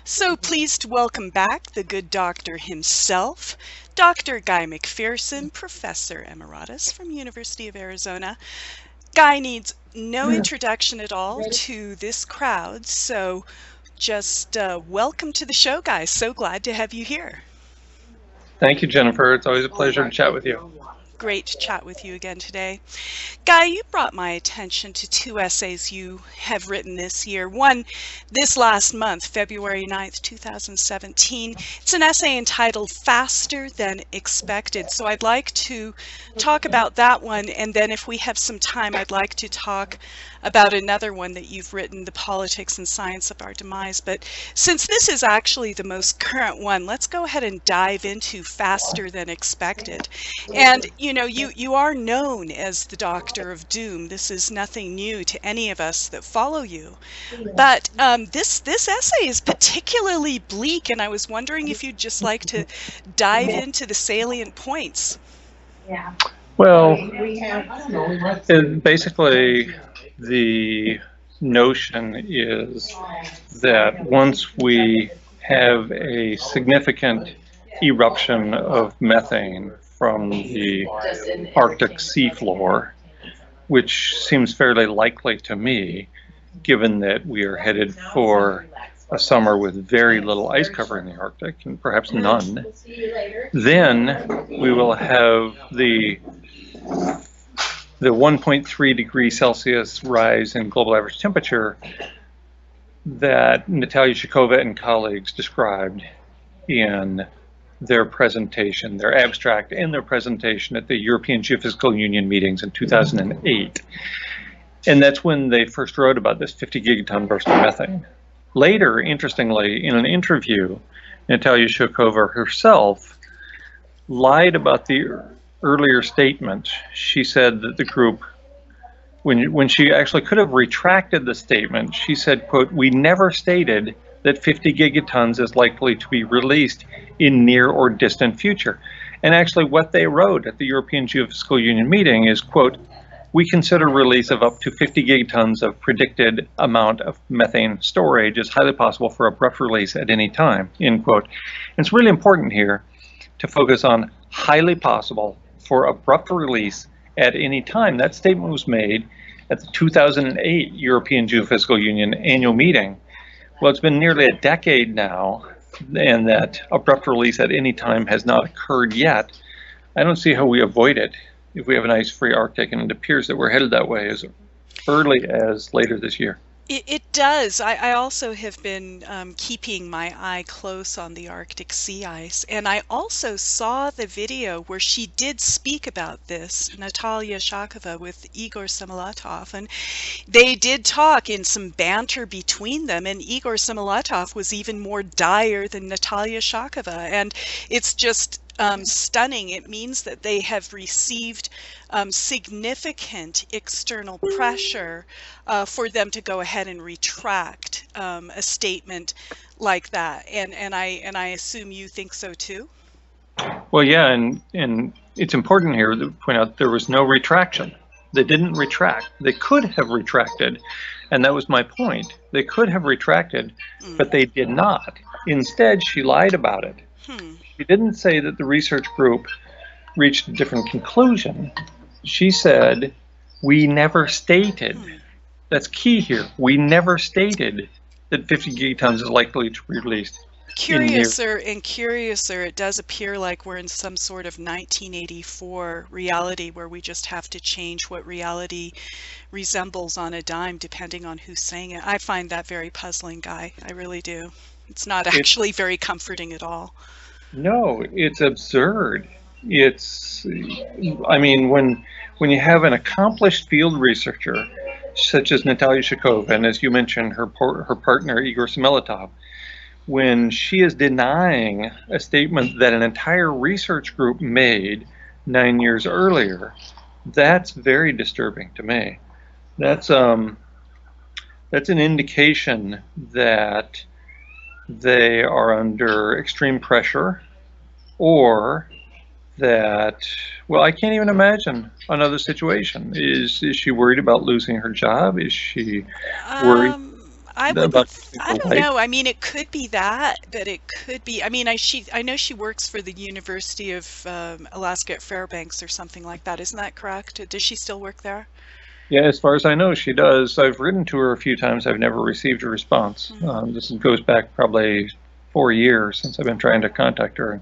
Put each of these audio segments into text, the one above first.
So pleased to welcome back the good doctor himself, Dr. Guy McPHERSON, Professor Emeritus from University of Arizona. Guy needs no introduction at all to this crowd, so just welcome to the show, Guy. So glad to have you here. Thank you, Jennifer. It's always a pleasure to chat with you. Great to chat with you again today. Guy, you brought my attention to two essays you have written this year. One this last month, February 9th, 2017. It's an essay entitled Faster Than Expected. So I'd like to talk about that one, and then if we have some time, I'd like to talk about another one that you've written, The Politics and Science of Our Demise. But since this is actually the most current one, let's go ahead and dive into Faster Than Expected. And you are known as the Doctor of Doom. This is nothing new to any of us that follow you. But this essay is particularly bleak, and I was wondering if you'd just like to dive into the salient points. Well, basically, the notion is that once we have a significant eruption of methane from the Arctic seafloor, which seems fairly likely to me, given that we are headed for a summer with very little ice cover in the Arctic, and perhaps none, then we will have the 1.3 degrees Celsius rise in global average temperature that Natalia Shakova and colleagues described in their presentation, their abstract and their presentation at the European Geophysical Union meetings in 2008. And that's when they first wrote about this 50 gigaton burst of methane. Later, interestingly, in an interview, Natalia Shakova herself lied about the earlier statement. She said that the group, when she actually could have retracted the statement, she said, quote, "We never stated that 50 gigatons is likely to be released in near or distant future." And actually what they wrote at the European Geophysical Union meeting is, quote, "We consider release of up to 50 gigatons of predicted amount of methane storage is highly possible for abrupt release at any time," end quote. And it's really important here to focus on highly possible for abrupt release at any time. That statement was made at the 2008 European Geophysical Union annual meeting. Well, it's been nearly a decade now, and that abrupt release at any time has not occurred yet. I don't see how we avoid it if we have an ice-free Arctic, and it appears that we're headed that way as early as later this year. It does. I also have been keeping my eye close on the Arctic sea ice, and I also saw the video where she did speak about this, Natalia Shakova with Igor Semiletov, and they did talk in some banter between them, and Igor Semiletov was even more dire than Natalia Shakova, and it's just stunning. It means that they have received significant external pressure for them to go ahead and retract a statement like that. And I assume you think so too? Well, yeah, and it's important here to point out there was no retraction. They didn't retract. They could have retracted, and that was my point. They could have retracted, but they did not. Instead, she lied about it. She didn't say that the research group reached a different conclusion. She said, "We never stated." That's key here. We never stated that 50 gigatons is likely to be released. Curiouser and curiouser, it does appear like we're in some sort of 1984 reality where we just have to change what reality resembles on a dime depending on who's saying it. I find that very puzzling, Guy. I really do. It's not actually very comforting at all. No, it's absurd. I mean, when you have an accomplished field researcher such as Natalia Shakova, and as you mentioned, her partner Igor Semiletov, when she is denying a statement that an entire research group made 9 years earlier, that's very disturbing to me. That's an indication that they are under extreme pressure, or that, well, I can't even imagine another situation. Is she worried about losing her job? Is she worried? I wouldn't, about I the don't light. know. I mean, it could be that, but it could be, I mean, I know she works for the University of Alaska at Fairbanks or something like that. Isn't that correct? Does she still work there? Yeah, as far as I know, she does. I've written to her a few times. I've never received a response. This goes back probably 4 years since I've been trying to contact her.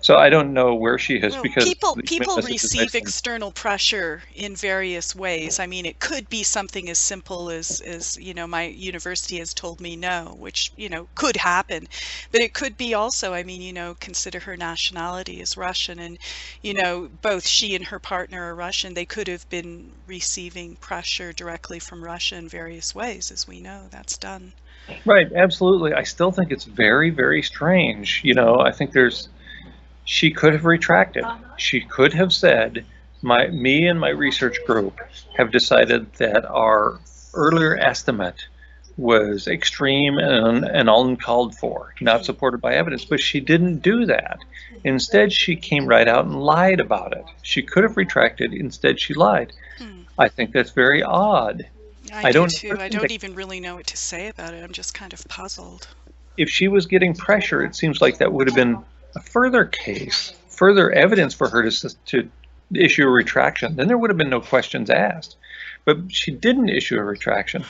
So I don't know where she is Well, because these people messages I receive send. external pressure in various ways. I mean, it could be something as simple as my university has told me no, which, could happen. But it could be also, I mean, consider her nationality is Russian, and, both she and her partner are Russian. They could have been receiving pressure directly from Russia in various ways, as we know. That's done. Right, absolutely. I still think it's very, very strange. I think she could have retracted. She could have said, me and my research group have decided that our earlier estimate was extreme and uncalled for, not supported by evidence. But she didn't do that. Instead, she came right out and lied about it. She could have retracted. Instead, she lied. Hmm. I think that's very odd. I I do don't too. I don't even really know what to say about it. I'm just kind of puzzled. If she was getting pressure, it seems like that would have been a further case, further evidence for her to issue a retraction. Then there would have been no questions asked. But she didn't issue a retraction.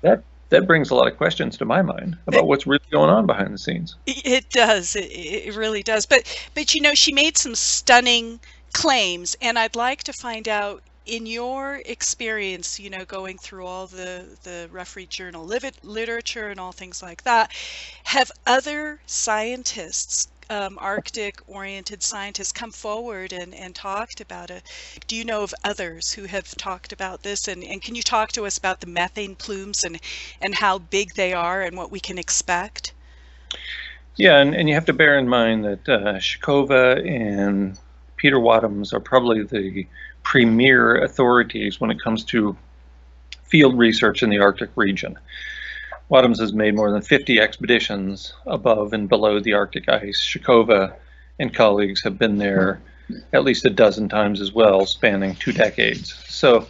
That brings a lot of questions to my mind about what's really going on behind the scenes. It does. It really does. But she made some stunning claims, and I'd like to find out, in your experience, going through all the referee journal literature and all things like that, have other scientists, Arctic-oriented scientists, come forward and talked about it? Do you know of others who have talked about this? And can you talk to us about the methane plumes and how big they are and what we can expect? Yeah, and you have to bear in mind that Shakova and Peter Wadhams are probably the premier authorities when it comes to field research in the Arctic region. Wadhams has made more than 50 expeditions above and below the Arctic ice. Shakova and colleagues have been there at least a dozen times as well, spanning 2 decades. So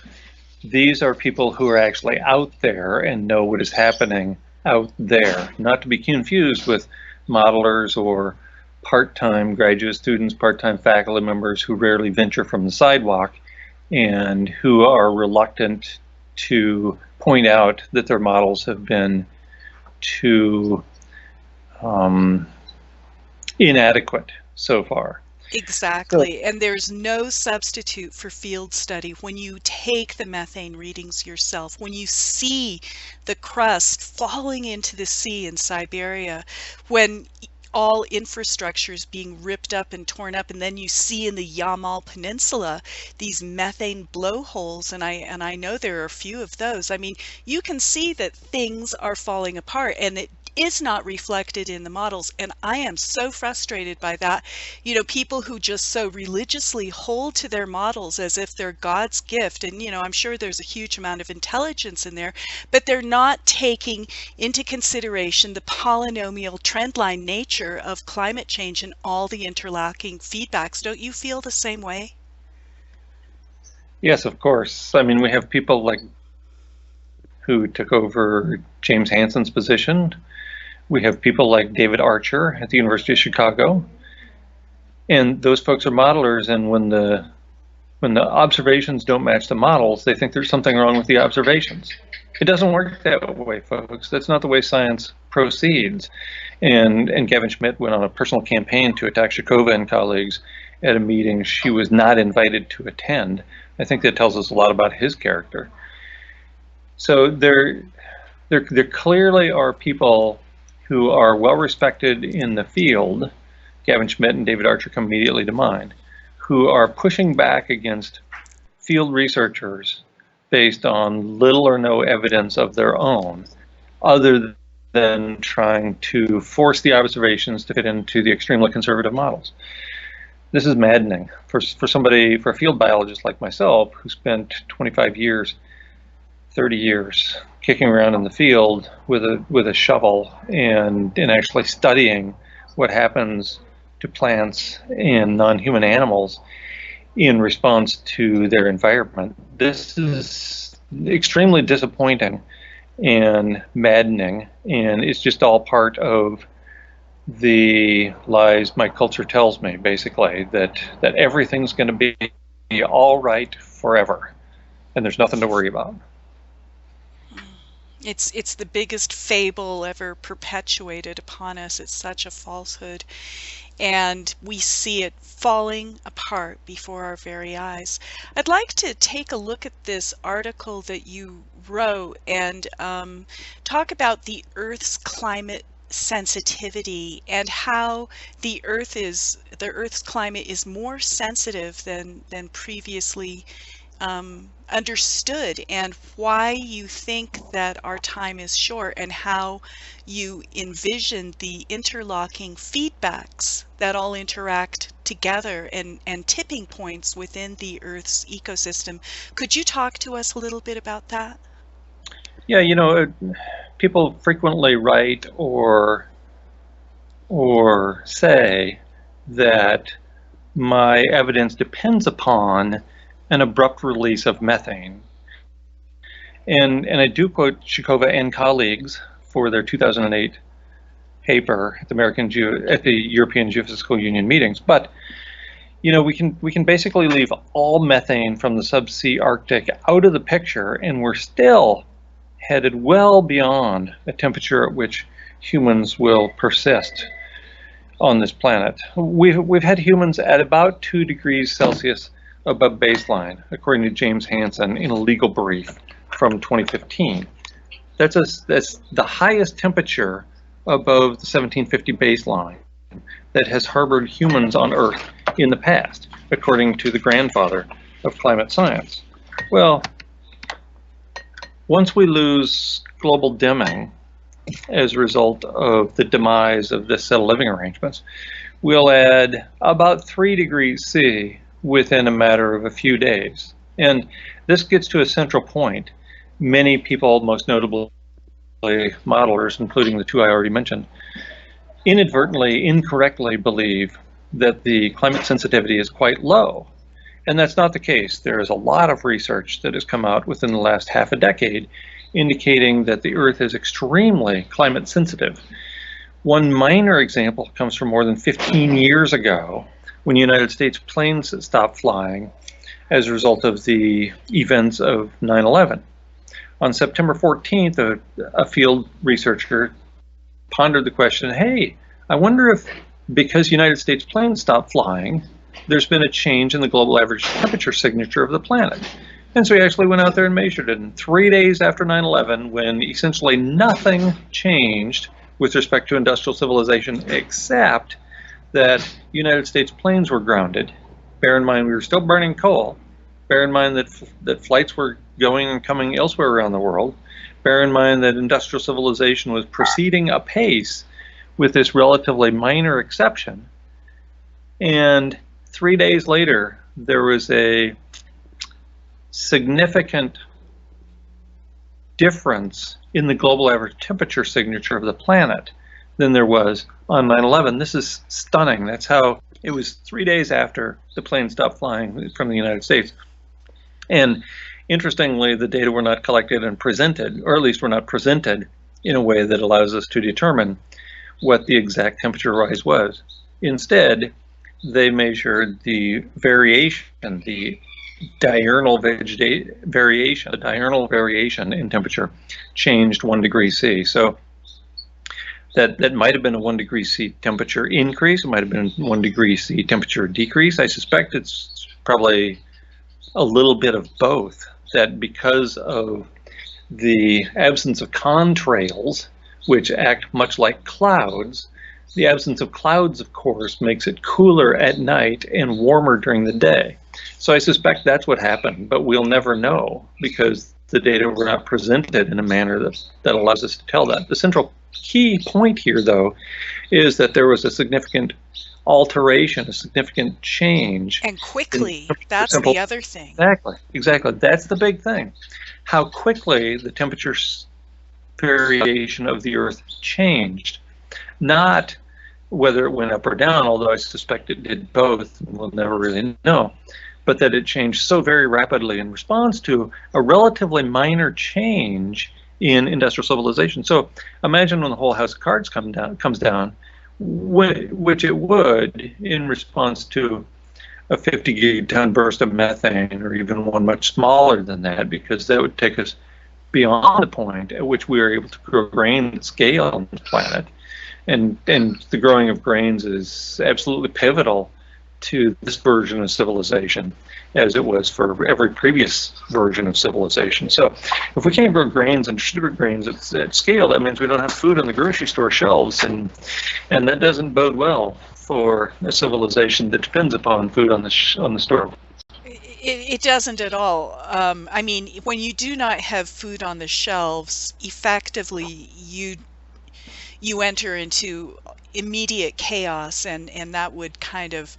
these are people who are actually out there and know what is happening out there, not to be confused with modelers or part-time graduate students, part-time faculty members who rarely venture from the sidewalk and who are reluctant to point out that their models have been too inadequate so far. Exactly. And there's no substitute for field study when you take the methane readings yourself, when you see the crust falling into the sea in Siberia, when all infrastructure is being ripped up and torn up, and then you see in the Yamal Peninsula these methane blowholes, and I know there are a few of those. I mean, you can see that things are falling apart, and it is not reflected in the models, and I am so frustrated by that. People who just so religiously hold to their models as if they're God's gift, and I'm sure there's a huge amount of intelligence in there, but they're not taking into consideration the polynomial trendline nature of climate change and all the interlocking feedbacks. Don't you feel the same way? Yes, of course. I mean, we have people like who took over James Hansen's position. We have people like David Archer at the University of Chicago. And those folks are modelers, and when the observations don't match the models, they think there's something wrong with the observations. It doesn't work that way, folks. That's not the way science proceeds. And Gavin Schmidt went on a personal campaign to attack Shakova and colleagues at a meeting she was not invited to attend. I think that tells us a lot about his character. So there clearly are people who are well respected in the field. Gavin Schmidt and David Archer come immediately to mind, who are pushing back against field researchers based on little or no evidence of their own, other than trying to force the observations to fit into the extremely conservative models. This is maddening for a field biologist like myself, who spent 25 years, 30 years kicking around in the field with a shovel and actually studying what happens to plants and non-human animals in response to their environment. This is extremely disappointing, and maddening, and it's just all part of the lies my culture tells me, basically, that everything's going to be all right forever, and there's nothing to worry about. It's the biggest fable ever perpetuated upon us. It's such a falsehood, and we see it falling apart before our very eyes. I'd like to take a look at this article that you wrote and talk about the Earth's climate sensitivity and how the Earth's climate is more sensitive than previously understood, and why you think that our time is short, and how you envision the interlocking feedbacks that all interact together and tipping points within the Earth's ecosystem. Could you talk to us a little bit about that? Yeah, people frequently write or say that my evidence depends upon an abrupt release of methane. And I do quote Shikova and colleagues for their 2008 paper at the European Geophysical Union meetings. But we can basically leave all methane from the subsea Arctic out of the picture, and we're still headed well beyond a temperature at which humans will persist on this planet. We've had humans at about 2 degrees Celsius above baseline, according to James Hansen in a legal brief from 2015. That's the highest temperature above the 1750 baseline that has harbored humans on Earth in the past, according to the grandfather of climate science. Well, once we lose global dimming as a result of the demise of the set of living arrangements, we'll add about 3 degrees C within a matter of a few days. And this gets to a central point. Many people, most notably modelers, including the 2 I already mentioned, inadvertently, incorrectly believe that the climate sensitivity is quite low. And that's not the case. There is a lot of research that has come out within the last half a decade indicating that the Earth is extremely climate sensitive. One minor example comes from more than 15 years ago, when United States planes stopped flying as a result of the events of 9/11. On September 14th, a field researcher pondered the question, hey, I wonder if because United States planes stopped flying, there's been a change in the global average temperature signature of the planet. And so he actually went out there and measured it. And 3 days after 9/11, when essentially nothing changed with respect to industrial civilization except that United States planes were grounded. Bear in mind, we were still burning coal. Bear in mind that flights were going and coming elsewhere around the world. Bear in mind that industrial civilization was proceeding apace with this relatively minor exception. And 3 days later, there was a significant difference in the global average temperature signature of the planet than there was on 9/11. This is stunning. That's how it was 3 days after the plane stopped flying from the United States. And interestingly, the data were not collected and presented, or at least were not presented in a way that allows us to determine what the exact temperature rise was. Instead, they measured the variation, the diurnal variation in temperature changed 1 degree C. So that might have been a 1 degree C temperature increase. It might have been 1 degree C temperature decrease. I suspect it's probably a little bit of both, that because of the absence of contrails, which act much like clouds, the absence of clouds, of course, makes it cooler at night and warmer during the day. So I suspect that's what happened, but we'll never know because the data were not presented in a manner that allows us to tell that. The central key point here, though, is that there was a significant alteration, a significant change. And quickly, that's the other thing. Exactly. That's the big thing. How quickly the temperature variation of the Earth changed. Not whether it went up or down, although I suspect it did both, and we'll never really know, but that it changed so very rapidly in response to a relatively minor change in industrial civilization. So imagine when the whole house of cards comes down, which it would in response to a 50 gigaton burst of methane, or even one much smaller than that, because that would take us beyond the point at which we are able to grow grain at scale on the planet. And the growing of grains is absolutely pivotal to this version of civilization, as it was for every previous version of civilization. So if we can't grow grains and distribute grains at scale, that means we don't have food on the grocery store shelves, and that doesn't bode well for a civilization that depends upon food on the store. It doesn't at all. I mean, when you do not have food on the shelves, effectively you enter into immediate chaos, and that would kind of,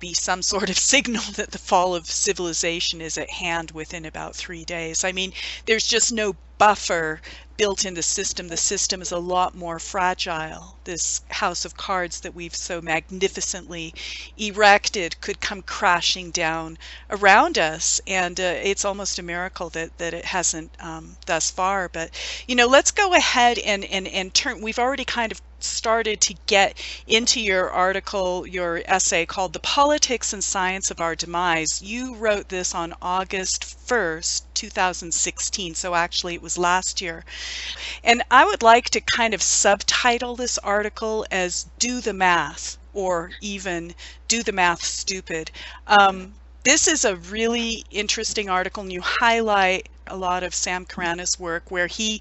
be some sort of signal that the fall of civilization is at hand within about 3 days. I mean, there's just no buffer built in the system. The system is a lot more fragile. This house of cards that we've so magnificently erected could come crashing down around us, and it's almost a miracle that it hasn't thus far. But let's go ahead and turn. We've already kind of started to get into your article, your essay called "The Politics and Science of Our Demise." You wrote this on August 1st, 2016, so actually it was last year. And I would like to kind of subtitle this article as "Do the Math," or even "Do the Math Stupid." This is a really interesting article, and you highlight a lot of Sam Carana's work where he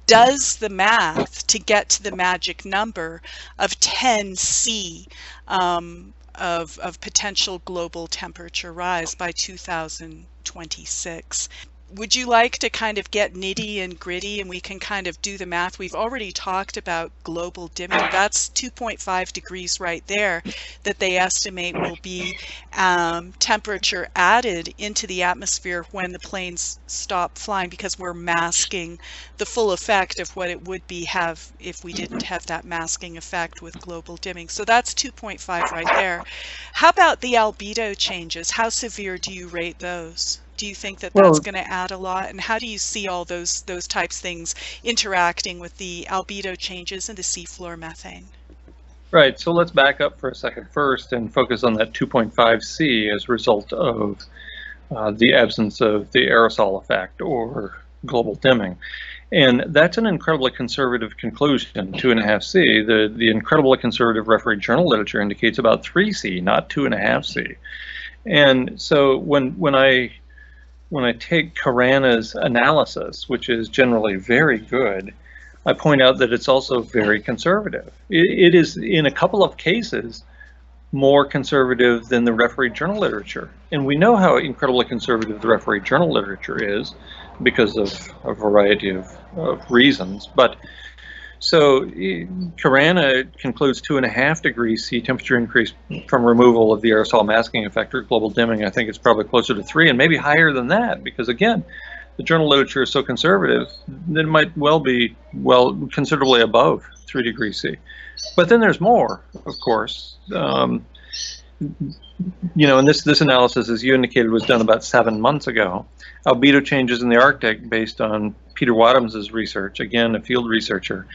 does the math to get to the magic number of 10C of potential global temperature rise by 2026. Would you like to kind of get nitty and gritty, and we can kind of do the math? We've already talked about global dimming. That's 2.5 degrees right there that they estimate will be temperature added into the atmosphere when the planes stop flying, because we're masking the full effect of what it would have if we didn't have that masking effect with global dimming. So that's 2.5 right there. How about the albedo changes? How severe do you rate those? Do you think that that's going to add a lot? And how do you see all those types of things interacting with the albedo changes and the seafloor methane? Right. So let's back up for a second first and focus on that 2.5C as a result of the absence of the aerosol effect or global dimming. And that's an incredibly conservative conclusion, 2.5C. The incredibly conservative referee journal literature indicates about 3C, not 2.5C. And so when I take Carana's analysis, which is generally very good, I point out that it's also very conservative. It is, in a couple of cases, more conservative than the referee journal literature. And we know how incredibly conservative the referee journal literature is because of a variety of reasons. But so Carana concludes 2.5 degrees C temperature increase from removal of the aerosol masking effect or global dimming. I think it's probably closer to 3 and maybe higher than that, because again, the journal literature is so conservative that it might well be considerably above 3 degrees C. But then there's more, of course. And this analysis, as you indicated, was done about 7 months ago. Albedo changes in the Arctic, based on Peter Wadham's research, again a field researcher,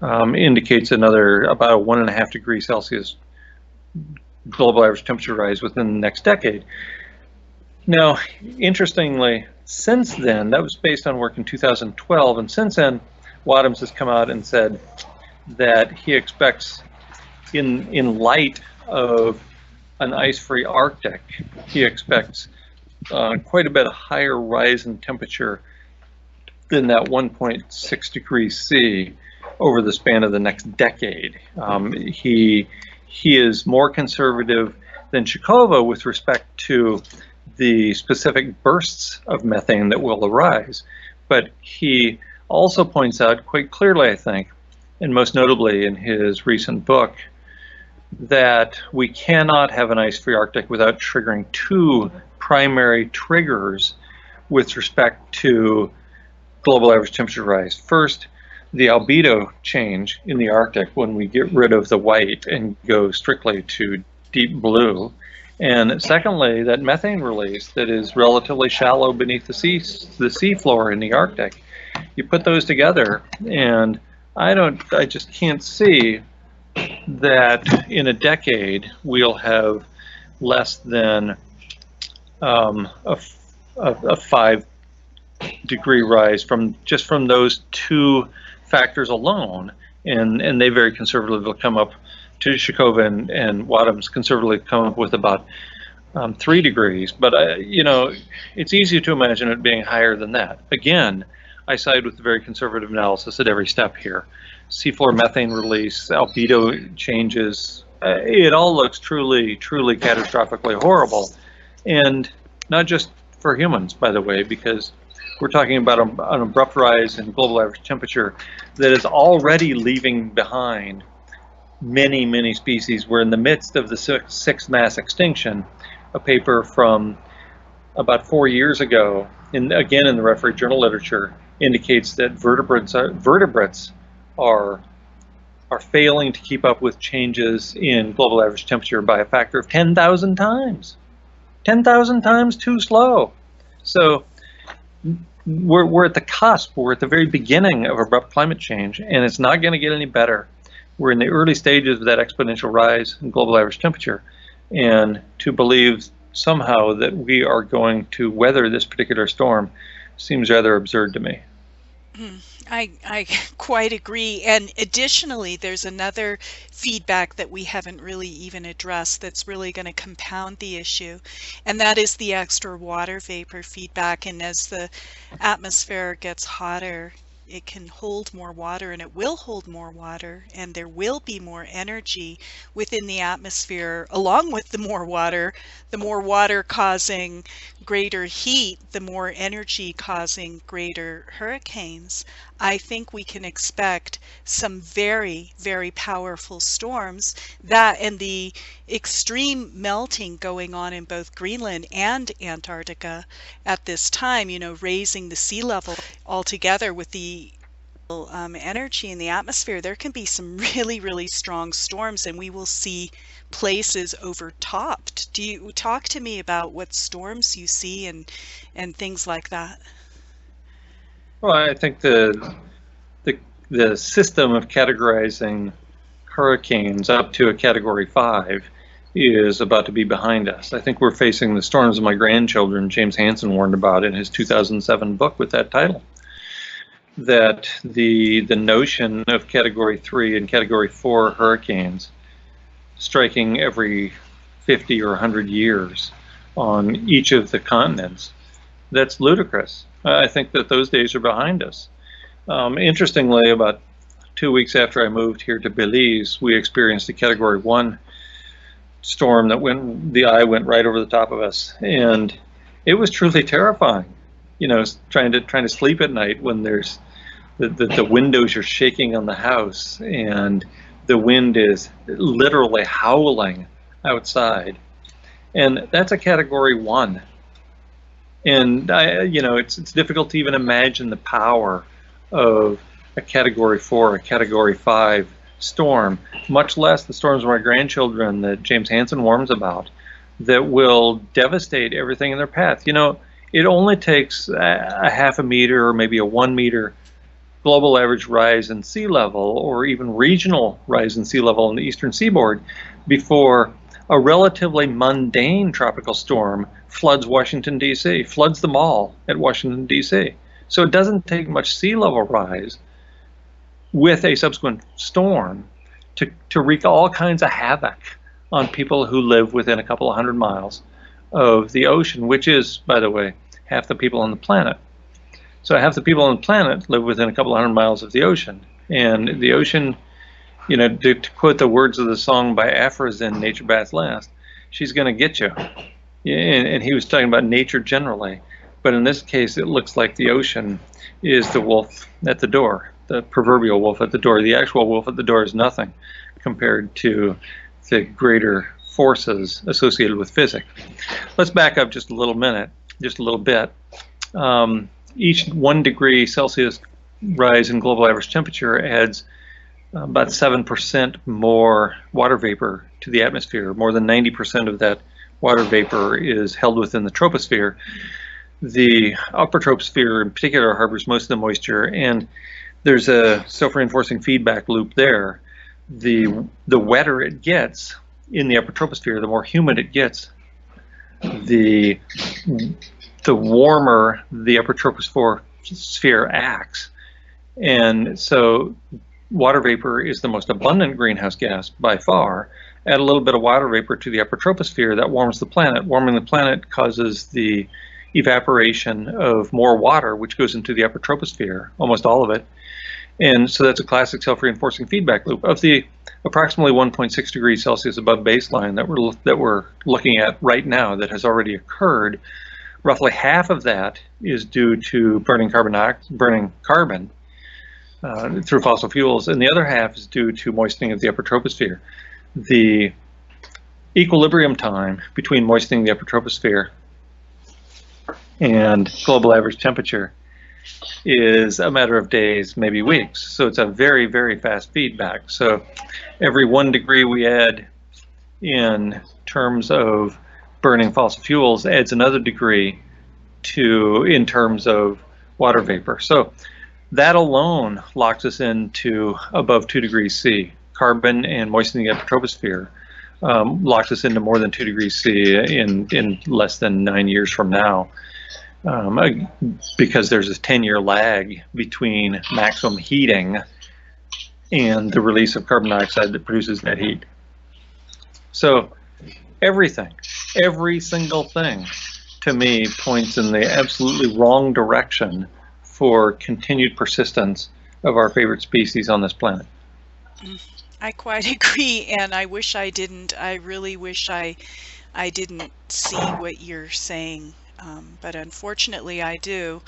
indicates about a 1.5 degrees Celsius global average temperature rise within the next decade. Now, interestingly, since then, that was based on work in 2012, and since then, Wadhams has come out and said that he expects, in light of an ice-free Arctic, he expects quite a bit higher rise in temperature than that 1.6 degrees C over the span of the next decade. He is more conservative than Chikova with respect to the specific bursts of methane that will arise, but he also points out quite clearly, I think, and most notably in his recent book, that we cannot have an ice-free Arctic without triggering 2 primary triggers with respect to global average temperature rise. First, the albedo change in the Arctic when we get rid of the white and go strictly to deep blue. And secondly, that methane release that is relatively shallow beneath the sea floor in the Arctic. you put those together, and I just can't see that in a decade we'll have less than a 5-degree rise from those two factors alone, and they very conservatively will come up to Shakova and Wadham's conservatively come up with about 3 degrees. But it's easy to imagine it being higher than that. Again, I side with the very conservative analysis at every step here. Seafloor methane release, albedo changes, it all looks truly catastrophically horrible. And not just for humans, by the way, because we're talking about an abrupt rise in global average temperature that is already leaving behind many species. We're in the midst of the sixth mass extinction. A paper from about 4 years ago, again in the refereed journal literature, indicates that vertebrates are failing to keep up with changes in global average temperature by a factor of 10,000 times. 10,000 times too slow. So we're at the cusp, we're at the very beginning of abrupt climate change, and it's not going to get any better. We're in the early stages of that exponential rise in global average temperature, and to believe somehow that we are going to weather this particular storm seems rather absurd to me. I quite agree. And additionally, there's another feedback that we haven't really even addressed that's really going to compound the issue, and that is the extra water vapor feedback. And as the atmosphere gets hotter, it can hold more water, and it will hold more water, and there will be more energy within the atmosphere along with the more water causing greater heat, the more energy causing greater hurricanes. I think we can expect some very powerful storms, that and the extreme melting going on in both Greenland and Antarctica at this time, raising the sea level altogether with the energy in the atmosphere. There can be some really strong storms, and we will see places overtopped. Do you talk to me about what storms you see and things like that? Well, I think the system of categorizing hurricanes up to a Category 5 is about to be behind us. I think we're facing the storms of my grandchildren, James Hansen warned about in his 2007 book with that title. That the notion of Category 3 and Category 4 hurricanes striking every 50 or 100 years on each of the continents, that's ludicrous. I think that those days are behind us. Interestingly, about 2 weeks after I moved here to Belize, we experienced a Category 1 storm that the eye went right over the top of us, and it was truly terrifying. Trying to sleep at night when there's the windows are shaking on the house and the wind is literally howling outside, and that's a Category 1. And it's difficult to even imagine the power of a Category 4, a Category 5 storm, much less the storms of my grandchildren that James Hansen warns about, that will devastate everything in their path. It only takes a half a meter or maybe a 1 meter global average rise in sea level, or even regional rise in sea level on the eastern seaboard, before a relatively mundane tropical storm floods Washington, D.C., floods the mall at Washington, D.C. So it doesn't take much sea level rise with a subsequent storm to wreak all kinds of havoc on people who live within a couple of 100 miles of the ocean, which is, by the way, half the people on the planet. So half the people on the planet live within a couple of 100 miles of the ocean. And the ocean, to quote the words of the song by Afrozen, Nature Bats Last, she's going to get you. And he was talking about nature generally. But in this case, it looks like the ocean is the wolf at the door, the proverbial wolf at the door. The actual wolf at the door is nothing compared to the greater forces associated with physics. Let's back up just a little bit. Each 1 degree Celsius rise in global average temperature adds about 7% more water vapor to the atmosphere. More than 90% of that water vapor is held within the troposphere. the upper troposphere in particular harbors most of the moisture, and there's a self-reinforcing feedback loop there. The wetter it gets in the upper troposphere, the more humid it gets, the warmer the upper troposphere acts. And so water vapor is the most abundant greenhouse gas by far. Add a little bit of water vapor to the upper troposphere, that warms the planet. Warming the planet causes the evaporation of more water, which goes into the upper troposphere, almost all of it. And so that's a classic self-reinforcing feedback loop. Of the approximately 1.6 degrees Celsius above baseline that we're looking at right now that has already occurred, roughly half of that is due to burning carbon through fossil fuels, and the other half is due to moistening of the upper troposphere. The equilibrium time between moistening the upper troposphere and global average temperature is a matter of days, maybe weeks. So it's a very, very fast feedback. So every 1 degree we add in terms of burning fossil fuels adds another degree in terms of water vapor. So that alone locks us into above 2 degrees C. Carbon and moistening the upper troposphere locks us into more than 2 degrees C in less than 9 years from now. Because there's this 10-year lag between maximum heating and the release of carbon dioxide that produces that heat. So everything, every single thing, to me, points in the absolutely wrong direction for continued persistence of our favorite species on this planet. I quite agree, and I wish I didn't. I really wish I didn't see what you're saying. But unfortunately I do.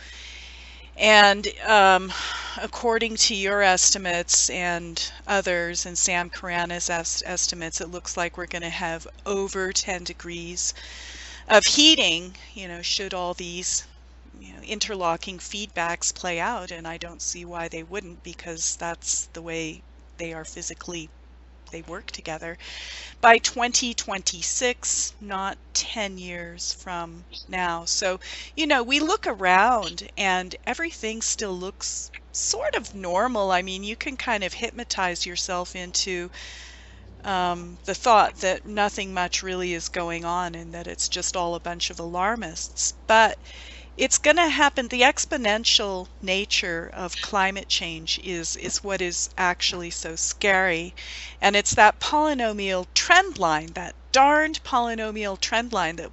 And according to your estimates and others, and Sam Carana's estimates, it looks like we're going to have over 10 degrees of heating, should all these interlocking feedbacks play out, and I don't see why they wouldn't, because that's the way they are physically. They work together by 2026, not 10 years from now. So, we look around and everything still looks sort of normal. I mean, you can kind of hypnotize yourself into the thought that nothing much really is going on and that it's just all a bunch of alarmists. But it's going to happen. The exponential nature of climate change is what is actually so scary. And it's that polynomial trend line, that darned polynomial trend line that,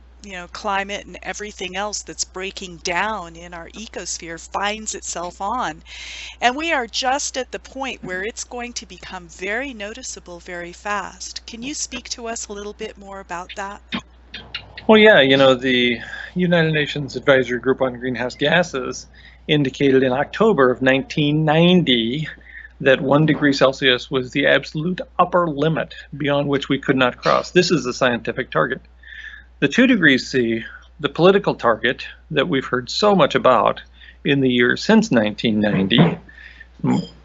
climate and everything else that's breaking down in our ecosphere finds itself on. And we are just at the point where it's going to become very noticeable very fast. Can you speak to us a little bit more about that? Well, yeah, the United Nations Advisory Group on Greenhouse Gases indicated in October of 1990 that 1 degree Celsius was the absolute upper limit beyond which we could not cross. This is the scientific target. The 2 degrees C, the political target that we've heard so much about in the years since 1990,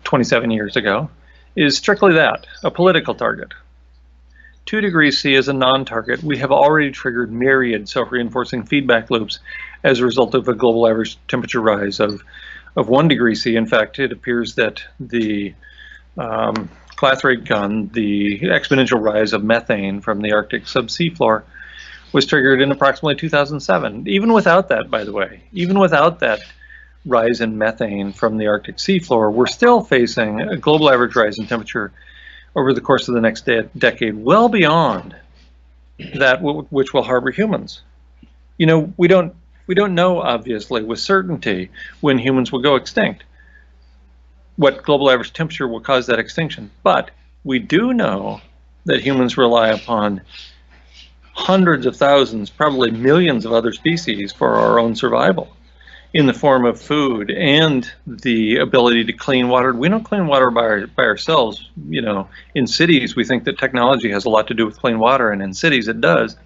27 years ago, is strictly that, a political target. 2 degrees C is a non-target. We have already triggered myriad self-reinforcing feedback loops as a result of a global average temperature rise of 1 degree C. In fact, it appears that the Clath rate gun, the exponential rise of methane from the Arctic subsea floor, was triggered in approximately 2007. Even without that, by the way, even without that rise in methane from the Arctic seafloor, we're still facing a global average rise in temperature over the course of the next decade, well beyond that which will harbor humans. We don't know, obviously, with certainty when humans will go extinct, what global average temperature will cause that extinction. But we do know that humans rely upon hundreds of thousands, probably millions of other species for our own survival, in the form of food and the ability to clean water. We don't clean water by ourselves. In cities, we think that technology has a lot to do with clean water, and in cities it does.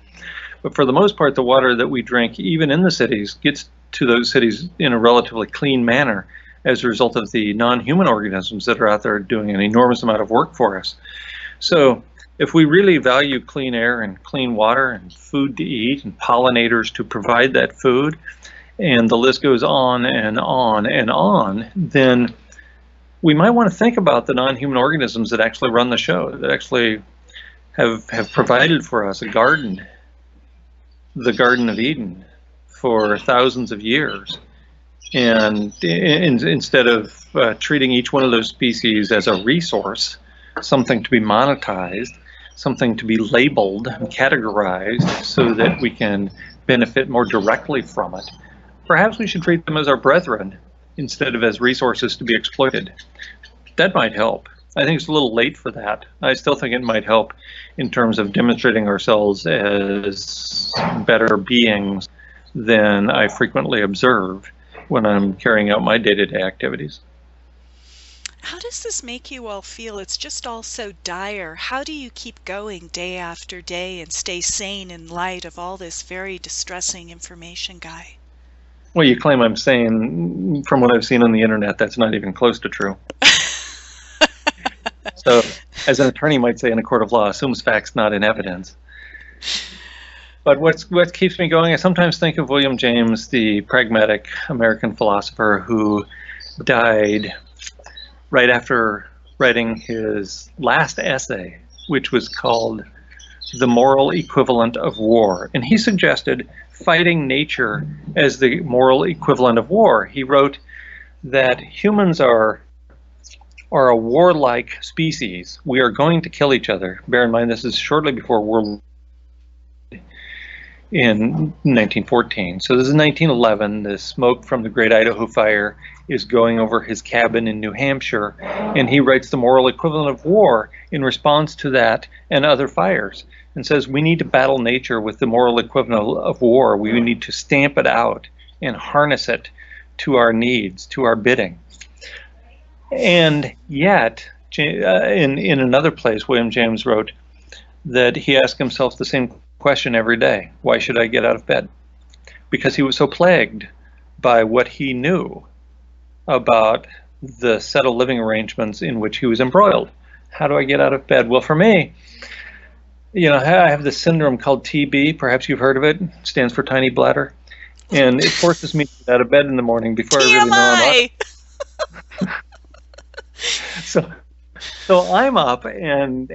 But for the most part, the water that we drink, even in the cities, gets to those cities in a relatively clean manner as a result of the non-human organisms that are out there doing an enormous amount of work for us. So if we really value clean air and clean water and food to eat and pollinators to provide that food, and the list goes on and on and on, then we might want to think about the non-human organisms that actually run the show, that actually have provided for us a garden, the Garden of Eden, for thousands of years. And instead of treating each one of those species as a resource, something to be monetized, something to be labeled and categorized so that we can benefit more directly from it, perhaps we should treat them as our brethren instead of as resources to be exploited. That might help. I think it's a little late for that. I still think it might help in terms of demonstrating ourselves as better beings than I frequently observe when I'm carrying out my day-to-day activities. How does this make you all feel? It's just all so dire. How do you keep going day after day and stay sane in light of all this very distressing information, Guy? Well, you claim I'm sane. From what I've seen on the internet, that's not even close to true. So, as an attorney might say in a court of law, assumes facts not in evidence. But what keeps me going, I sometimes think of William James, the pragmatic American philosopher who died right after writing his last essay, which was called The Moral Equivalent of War. And he suggested fighting nature as the moral equivalent of war. He wrote that humans are a warlike species. We are going to kill each other. Bear in mind, this is shortly before World War in 1914. So this is 1911. The smoke from the Great Idaho Fire is going over his cabin in New Hampshire, and he writes the moral equivalent of war in response to that and other fires, and says we need to battle nature with the moral equivalent of war. We need to stamp it out and harness it to our needs, to our bidding. And yet, in another place, William James wrote that he asked himself the same question every day: why should I get out of bed? Because he was so plagued by what he knew about the set of living arrangements in which he was embroiled. How do I get out of bed? Well, for me, I have this syndrome called TB. Perhaps you've heard of it. It stands for tiny bladder. And it forces me to get out of bed in the morning before I really know I'm up. So I'm up and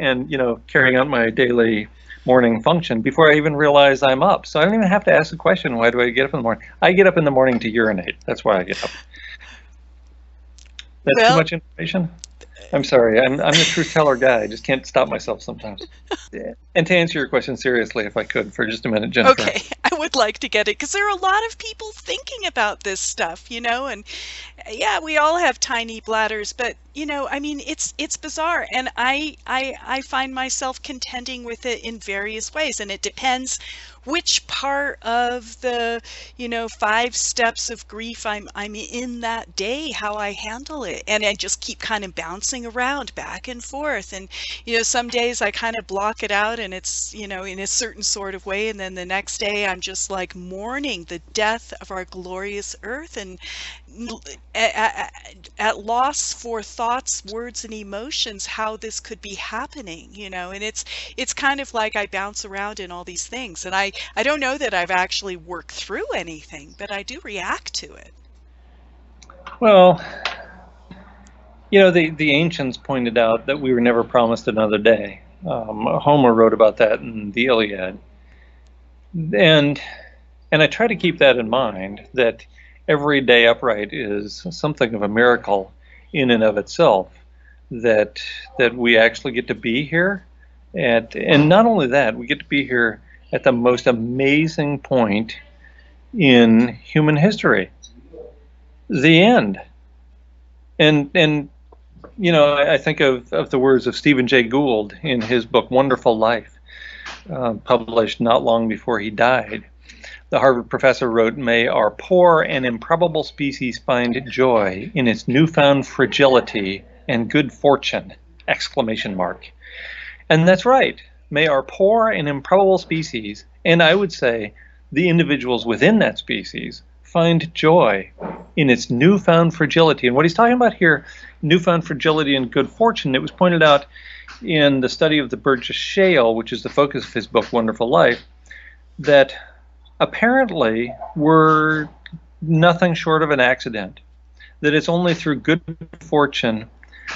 carrying out my daily morning function before I even realize I'm up. So I don't even have to ask the question, why do I get up in the morning? I get up in the morning to urinate. That's why I get up. That's too much information? I'm sorry. I'm the truth teller guy. I just can't stop myself sometimes. And to answer your question seriously, if I could, for just a minute, Jennifer. Okay, I would like to get it, because there are a lot of people thinking about this stuff, and yeah, we all have tiny bladders, but it's bizarre, and I find myself contending with it in various ways, and it depends which part of the 5 steps of grief I'm in that day, how I handle it. And I just keep kind of bouncing around back and forth, and some days I kind of block it out and it's in a certain sort of way, and then the next day I'm just like mourning the death of our glorious earth, and at loss for thoughts, words, and emotions how this could be happening, and it's kind of like I bounce around in all these things, and I don't know that I've actually worked through anything, but I do react to it. Well, the ancients pointed out that we were never promised another day. Homer wrote about that in the Iliad, and I try to keep that in mind, that every day upright is something of a miracle in and of itself, that we actually get to be here, and not only that, we get to be here at the most amazing point in human history, the end. And I think of the words of Stephen Jay Gould in his book Wonderful Life, published not long before he died. The Harvard professor wrote, "May our poor and improbable species find joy in its newfound fragility and good fortune!" Exclamation mark. And that's right. May our poor and improbable species, and I would say the individuals within that species, find joy in its newfound fragility. And what he's talking about here, newfound fragility and good fortune, it was pointed out in the study of the Burgess Shale, which is the focus of his book Wonderful Life, that apparently we're nothing short of an accident, that it's only through good fortune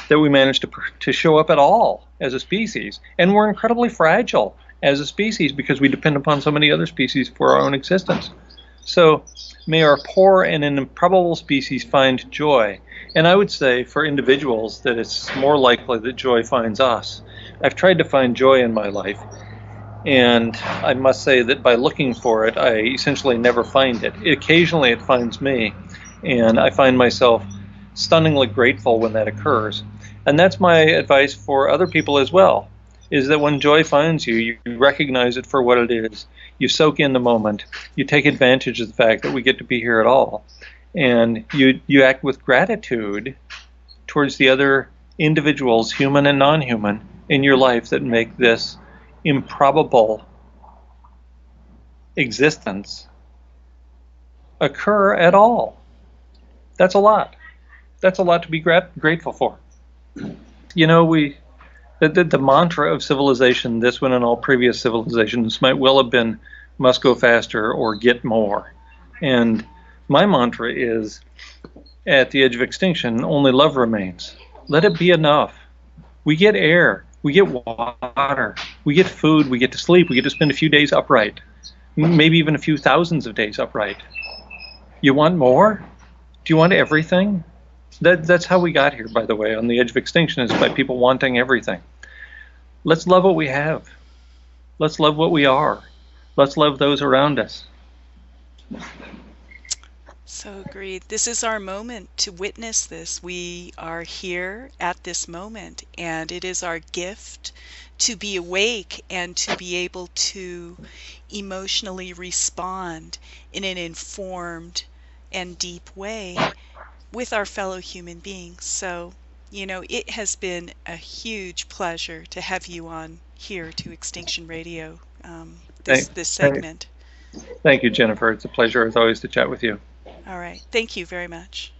that we manage to show up at all as a species. And we're incredibly fragile as a species because we depend upon so many other species for our own existence. So may our poor and improbable species find joy. And I would say for individuals that it's more likely that joy finds us. I've tried to find joy in my life, and I must say that by looking for it, I essentially never find it. Occasionally it finds me, and I find myself stunningly grateful when that occurs. And that's my advice for other people as well, is that when joy finds you, you recognize it for what it is. You soak in the moment. You take advantage of the fact that we get to be here at all. And you act with gratitude towards the other individuals, human and non-human, in your life that make this improbable existence occur at all. That's a lot. That's a lot to be grateful for. You know, the mantra of civilization, this one and all previous civilizations, might well have been must go faster or get more. And my mantra is, at the edge of extinction, only love remains. Let it be enough. We get air, we get water, we get food, we get to sleep, we get to spend a few days upright, maybe even a few thousands of days upright. You want more? Do you want everything? That's how we got here, by the way, on the edge of extinction, is by people wanting everything. Let's love what we have. Let's love what we are. Let's love those around us. So agreed. This is our moment to witness this. We are here at this moment, and it is our gift to be awake and to be able to emotionally respond in an informed and deep way with our fellow human beings. So, you know, it has been a huge pleasure to have you on here to Extinction Radio, this segment. Thank you, Jennifer. It's a pleasure, as always, to chat with you. All right. Thank you very much.